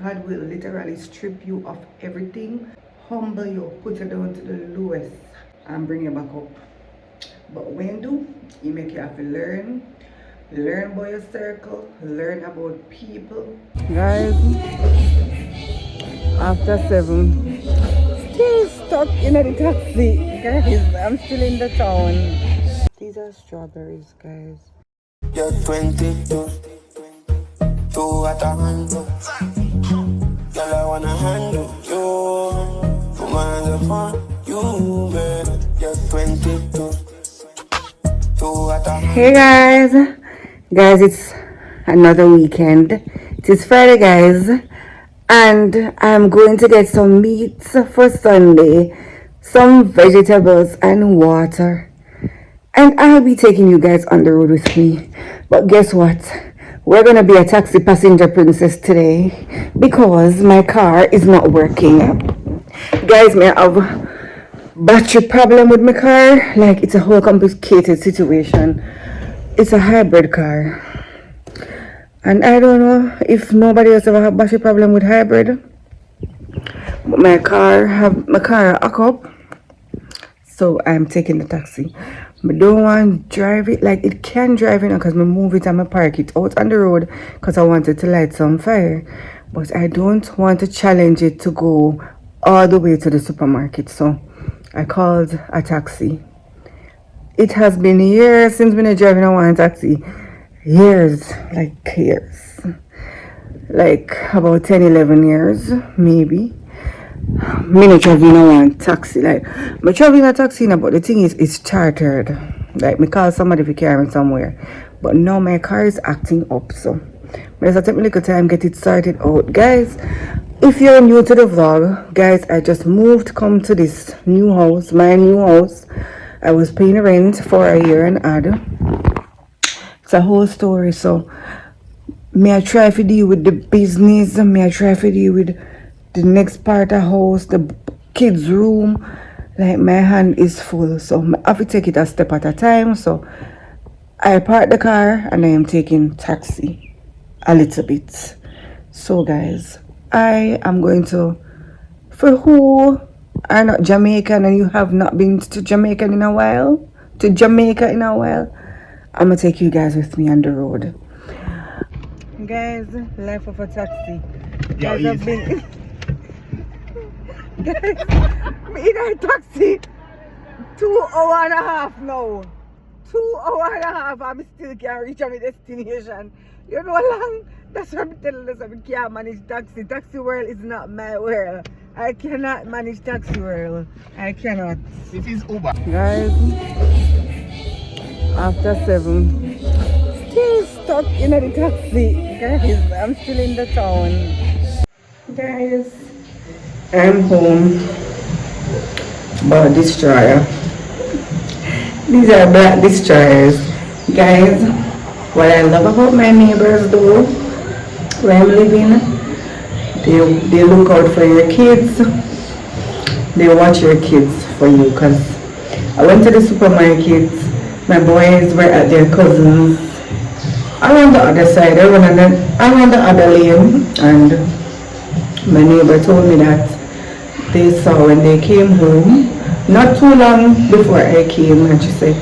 God will literally strip you of everything, humble you, put you down to the lowest, and bring you back up. But when do, you make you have to learn about your circle, learn about people. Guys, after 7, still stuck in the taxi. Guys, I'm still in the town. These are strawberries, guys. You're 22, two at a handle. Girl, I wanna handle you. Put my hands upon you, baby. You're 22, two at a handle. Hey guys, it's another weekend. It is Friday, guys, and I'm going to get some meat for Sunday, some vegetables and water, and I'll be taking you guys on the road with me. But guess what? We're gonna be a taxi passenger princess today because my car is not working. Guys, may I have battery problem with my car? Like, it's a whole complicated situation. It's a hybrid car, and I don't know if nobody else ever have battery problem with hybrid, but my car act up, so I'm taking the taxi. I don't want to drive it. Like, it can drive it because I move it and I park it out on the road because I wanted to light some fire, but I don't want to challenge it to go all the way to the supermarket, so I called a taxi. It has been years since I've been driving a one taxi. Years. Like about 10, 11 years, maybe. Me not driving a one taxi. Like, I'm driving a taxi now, but the thing is, it's chartered. Like, me call somebody to carry me somewhere. But now my car is acting up, so I just take me a little time get it sorted out. Guys, if you're new to the vlog, guys, I just moved, come to this new house, my new house. I was paying rent for a year and a half. It's a whole story, so may I try to deal with the business, may I try to deal with the next part of the house, the kids' room. Like, my hand is full, so I have to take it a step at a time. So I parked the car and I am taking taxi a little bit. So guys, I am going to, for who are not Jamaican and you have not been to Jamaica in a while, I'm gonna take you guys with me on the road. Guys, life of a taxi. Guys, I've been guys, me in a taxi 2 hours and a half now. 2 hours and a half, I'm still can't reach my destination. You know how long? That's what I'm telling us. I can't manage taxi. Taxi world is not my world. I cannot manage taxi world. I cannot. It is Uber. Guys, after 7, still stuck in the taxi. Guys, I'm still in the town. Guys, I'm home. Bought destroyer. These are black destroyers. Guys, what I love about my neighbors though, where I'm living, they look out for your kids. They watch your kids for you. Because I went to the supermarket, my boys were at their cousins around the other side, around the other lane, and my neighbor told me that they saw when they came home, not too long before I came, and she said,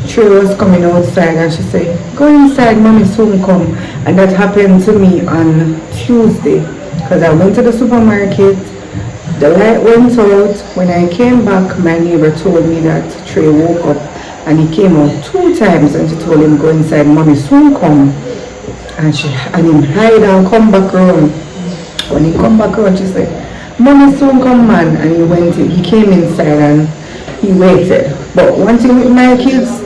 Trey was coming outside and she said, go inside, mommy soon come. And that happened to me on Tuesday, because I went to the supermarket, the light went out. When I came back, my neighbor told me that Trey woke up and he came out 2 times and she told him, go inside, mommy soon come. And him hide and come back around. When he come back around, she said, mommy soon come, man. And he came inside and he waited. But one thing with my kids,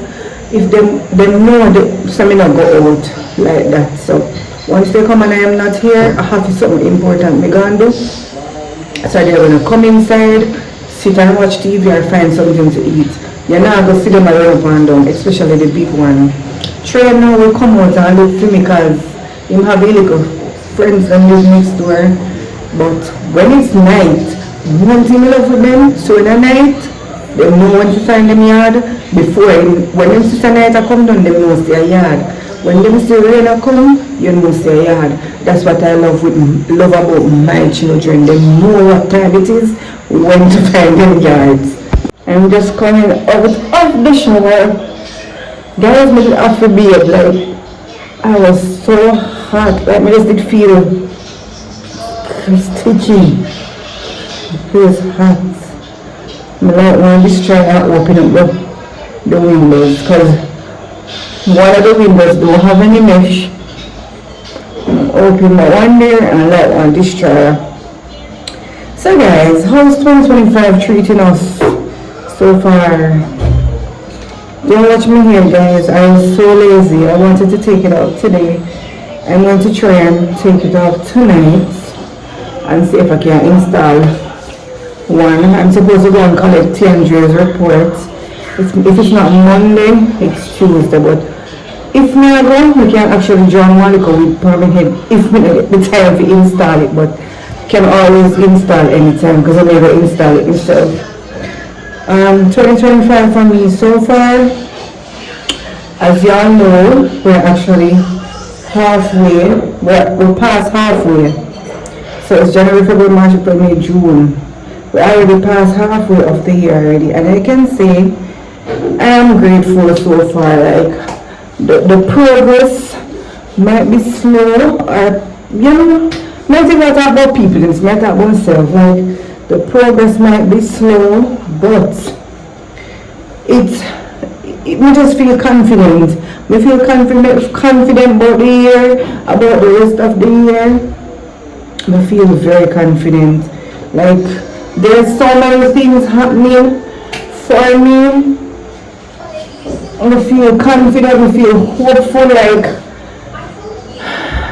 if them know that some not go out like that. So once they come and I am not here, I have something important me gonna do. So they're gonna come inside, sit and watch TV or find something to eat. You're not gonna see them around up and down, especially the big one. Trey now will come out and look for me because him have a little friends and live next door. But when it's night, one thing I love with them, so in the night, they know when to find them yard. Before, when them sister night I come down, they know stay yard. When them see rain a come, you know say yard. That's what I love about my children. They know what time it is, when to find them yards. I'm just coming out of the shower. Guys, me did have to be like I was so hot. Like me just did feel stitchy. It was hot. Me like want this try and open up the windows because one of the windows don't have any mesh. Open my one there and I like one destroyer. So guys, how's 2025 treating us so far? Don't watch me here guys, I'm so lazy. I wanted to take it out today. I'm going to try and take it out tonight and see if I can install one. I'm supposed to go and collect Tiandra's report. If it's not Monday, it's Tuesday, but if not go, we can actually join one because we probably had, if we get the time to install it, but can always install anytime because I never install it myself. 2025 for me so far, as y'all know, we're actually halfway, we're past halfway. So it's January, February, March, April, May, June. We already passed halfway of the year already, and I can say I am grateful so far. Like the progress might be slow, or not even talk about people, it's not about myself. Like the progress might be slow, but me just feel confident. Me feel confident about the year, about the rest of the year. I feel very confident. Like there's so many things happening for me. I feel confident, I feel hopeful. Like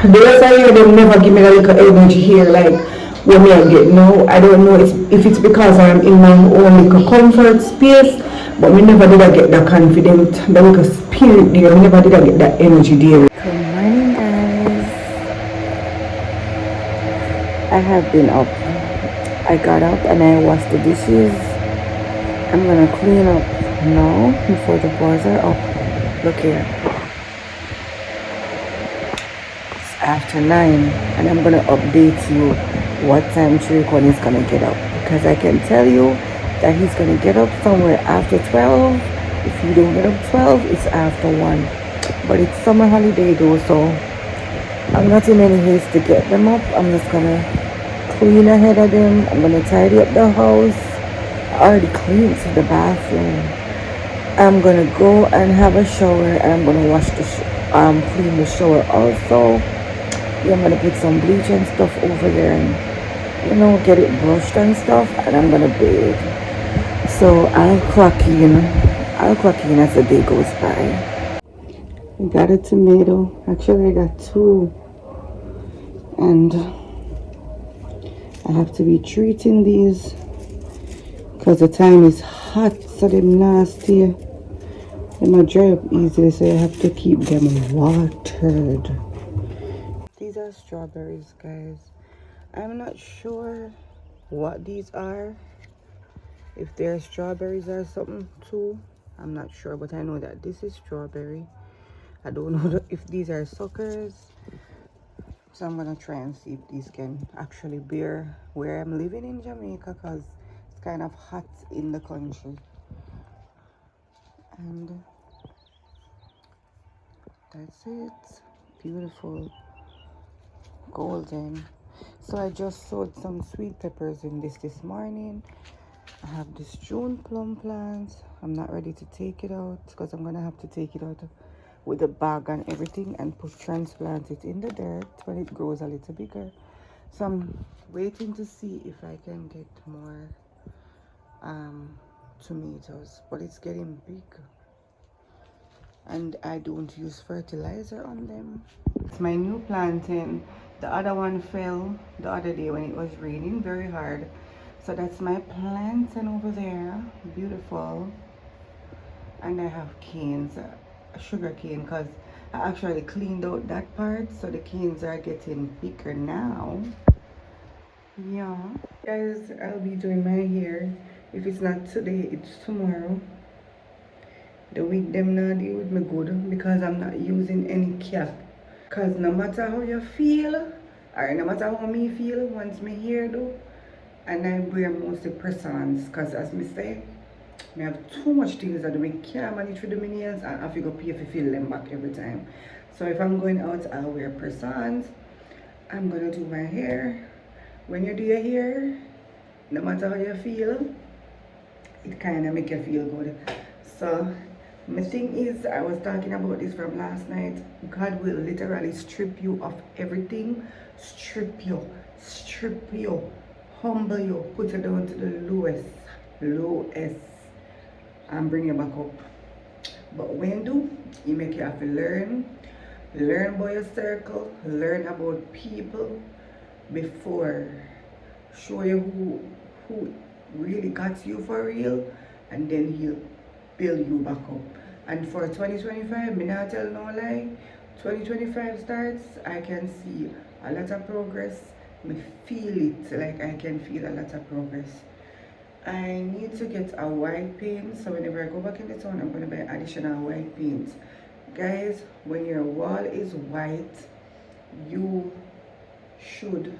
the rest of the year, they never give me a little energy here. Like when me I get no, I don't know if it's because I'm in my own little comfort space, but me never did I get that confident, that little spirit there. Me never did I get that energy there. Good morning, guys. I have been up. I got up and I washed the dishes. I'm gonna clean up now before the boys are up. Look here. It's after 9 and I'm gonna update you what time Chirikon is gonna get up. Because I can tell you that he's gonna get up somewhere after 12. If you don't get up 12, it's after 1. But it's summer holiday though, so I'm not in any haste to get them up. I'm just gonna clean ahead of them. I'm gonna tidy up the house. I already cleaned the bathroom. I'm gonna go and have a shower and I'm gonna wash the clean the shower also. Yeah, I'm gonna put some bleach and stuff over there and get it brushed and stuff, and I'm gonna bathe. So I'll clock in as the day goes by. I got a tomato. Actually I got 2, and I have to be treating these because the time is hot, so they're nasty. They might dry up easily, so I have to keep them watered. These are strawberries, guys. I'm not sure what these are. If they're strawberries or something too, I'm not sure, but I know that this is strawberry. I don't know if these are suckers. So I'm gonna try and see if these can actually bear where I'm living in Jamaica, because it's kind of hot in the country. And that's it. Beautiful golden. So I just sowed some sweet peppers in this morning. I have this June plum plant. I'm not ready to take it out because I'm gonna have to take it out with the bag and everything and transplant it in the dirt when it grows a little bigger. So I'm waiting to see if I can get more tomatoes, but it's getting big and I don't use fertilizer on them. It's my new planting. The other one fell the other day when it was raining very hard. So that's my plantain over there. Beautiful. And I have canes, sugar cane, because I actually cleaned out that part, so the canes are getting bigger now. Yeah, guys, I'll be doing my hair. If it's not today, it's tomorrow. The wig them not deal with me good because I'm not using any cap. Cause no matter how you feel, or no matter how me feel, once me hair do, and I wear mostly press-ons. Cause as me say, I have too much things that I can't manage with the nails and I have to go pay to fill them back every time. So if I'm going out, I'll wear press-ons. I'm gonna do my hair. When you do your hair, no matter how you feel, it kind of make you feel good. So my thing is, I was talking about this from last night. God will literally strip you of everything, strip you, humble you, put you down to the lowest, and bring you back up. But when do, you make you have to learn about your circle, learn about people before show you who really got you for real, and then he'll build you back up. And for 2025, me not tell no lie, 2025 starts, I can see a lot of progress. Me feel it, like I can feel a lot of progress. I need to get a white paint, so whenever I go back in the town, I'm going to buy additional white paint. Guys, when your wall is white, you should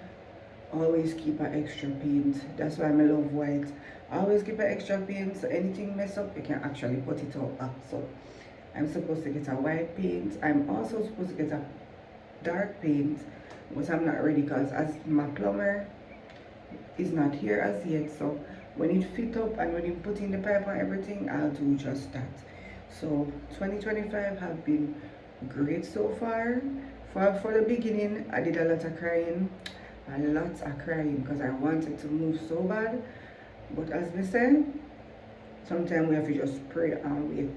always keep an extra paint. That's why I love white. Always keep an extra paint, so anything mess up, you can actually put it all up. So I'm supposed to get a white paint. I'm also supposed to get a dark paint, but I'm not ready because as my plumber is not here as yet, so when it fit up and when you put in the pipe and everything, I'll do just that. So 2025 have been great so far. For the beginning, I did a lot of crying, because I wanted to move so bad. But as we said, sometimes we have to just pray and wait.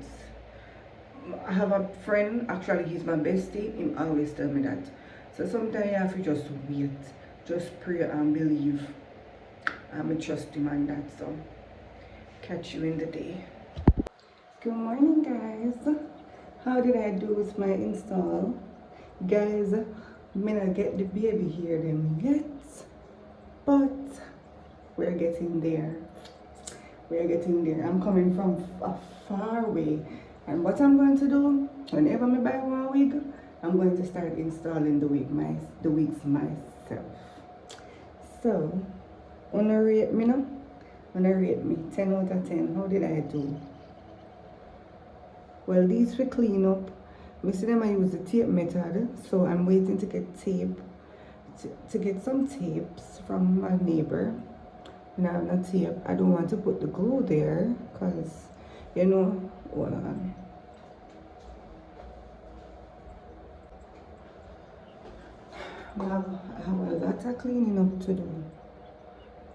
I have a friend, actually he's my bestie, he always tell me that. So sometimes you have to just wait, just pray and believe. I'm trust him on that. So catch you in the day. Good morning, guys. How did I do with my install? Guys, I'm gonna get the baby here them yet, but we're getting there. I'm coming from a far way, and what I'm going to do, whenever I buy one wig, I'm going to start installing the wigs myself. So wanna rate me now? Wanna rate me 10 out of 10? How did I do? Well, these we clean up. We see them I use the tape method, so I'm waiting to get tape, to get some tapes from my neighbor. Now no tape. I don't want to put the glue there, because you know, hold on. I have a lot of cleaning up to do.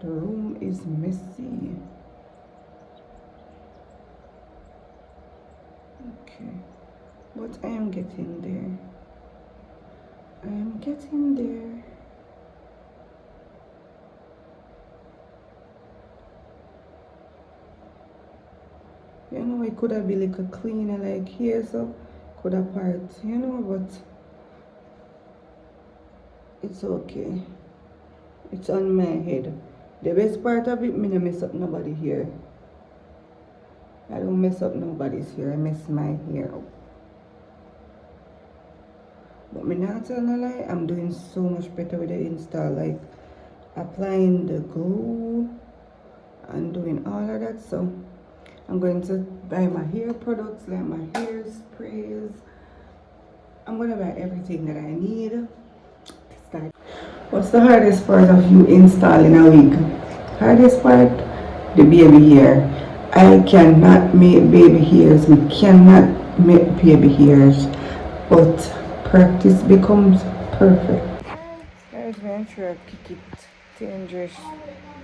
The room is messy. Okay, but I am getting there. You know, it could have been like a cleaner like here, so could have part, you know, but it's okay. It's on my head. The best part of it, me no mess up nobody here. I don't mess up nobody's hair, I mess my hair up. But me not tell no lie, I'm doing so much better with the install, like applying the glue and doing all of that. So I'm going to buy my hair products, like my hair sprays. I'm gonna buy everything that I need to start. What's the hardest part of you installing a wig? Hardest part? The baby hair. I cannot make baby hairs. We cannot make baby hairs. But practice becomes perfect. Guys, I'm sure I kick it.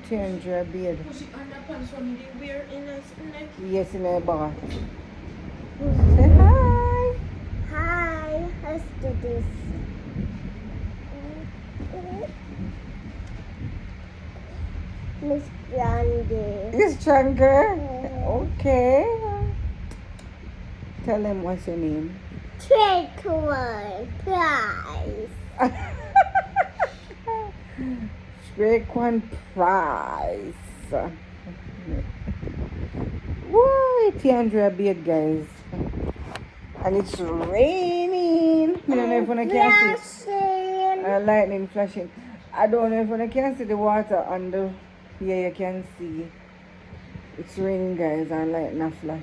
Tandra beard. Yes, in a bar. Say hi. Hi, let's do this. Miss Grande. It's stronger. Okay. Tell them what's your name. Trick one prize. Break one prize. Woo, Tiandra beard, guys. And it's raining. I don't know if you can see. Flashing. Lightning flashing. I don't know if you can see the water under here. You can see it's raining, guys, and lightning a flash.